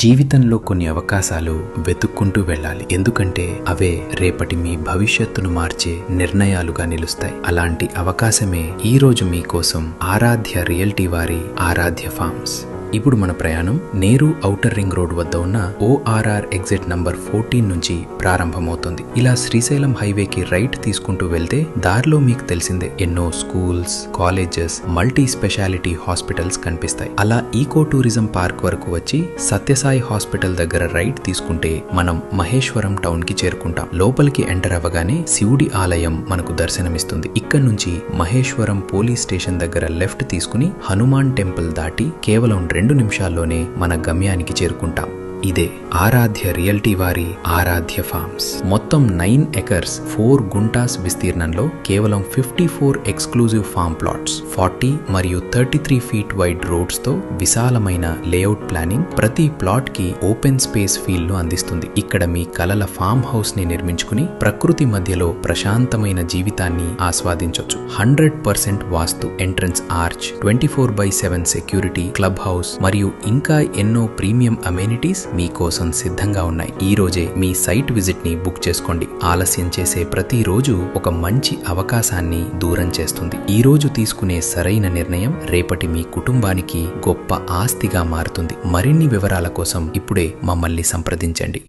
జీవితంలో కొన్ని అవకాశాలు వెతుక్కుంటూ వెళ్ళాలి. ఎందుకంటే అవే రేపటి మీ భవిష్యత్తును మార్చే నిర్ణయాలుగా నిలుస్తాయి. అలాంటి అవకాశమే ఈ రోజు మీకోసం ఆరాధ్య రియల్టీ వారి ఆరాధ్య ఫార్మ్స్. ఇప్పుడు మన ప్రయాణం నేరు ఔటర్ రింగ్ రోడ్ వద్ద ఉన్న ORR ఎగ్జిట్ నంబర్ 14 నుంచి ప్రారంభమవుతుంది. ఇలా శ్రీశైలం హైవేకి రైట్ తీసుకుంటూ వెళ్తే దారిలో మీకు తెలిసిందే ఎన్నో schools, colleges, multi speciality hospitals కనిపిస్తాయి. అలా ఈకో టూరిజం పార్క్ వరకు వచ్చి సత్యసాయి హాస్పిటల్ దగ్గర రైట్ తీసుకుంటే మనం మహేశ్వరం టౌన్ కి చేరుకుంటాం. లోపలికి ఎంటర్ అవ్వగానే శివుడి ఆలయం మనకు దర్శనమిస్తుంది. ఇక్కడ నుంచి మహేశ్వరం పోలీస్ స్టేషన్ దగ్గర లెఫ్ట్ తీసుకుని హనుమాన్ టెంపుల్ దాటి కేవలం 2 నిమిషాల్లోనే మన గమ్యానికి చేరుకుంటాం. ఇదే ఆరాధ్య రియల్టీ వారి ఆరాధ్య ఫార్మ్స్. మొత్తం 9 ఎకర్స్ 4 గుంటాస్ విస్తీర్ణంలో కేవలం 54 ఎక్స్క్లూజివ్ ఫార్మ్ ప్లాట్స్, 40 మరియు 33 ఫీట్ వైడ్ రోడ్స్ తో విశాలమైన లేఅవుట్ ప్లానింగ్ ప్రతి ప్లాట్ కి ఓపెన్ స్పేస్ ఫీల్ ను అందిస్తుంది. ఇక్కడ మీ కలల ఫార్మ్ హౌస్ ని నిర్మించుకుని ప్రకృతి మధ్యలో ప్రశాంతమైన జీవితాన్ని ఆస్వాదించొచ్చు. 100% vastu, entrance arch, 24/7 security, club house మరియు ఇంకా ఎన్నో ప్రీమియం అమెనిటీస్ మీకోసం సిద్ధంగా ఉన్నాయి. ఈ రోజే మీ సైట్ విజిట్ ని బుక్ చేసుకోండి. ఆలస్యం చేసే ప్రతి రోజు ఒక మంచి అవకాశాన్ని దూరం చేస్తుంది. ఈ రోజు తీసుకునే సరైన నిర్ణయం రేపటి మీ కుటుంబానికి గొప్ప ఆస్తిగా మారుతుంది. మరిన్ని వివరాల కోసం ఇప్పుడే మమ్మల్ని సంప్రదించండి.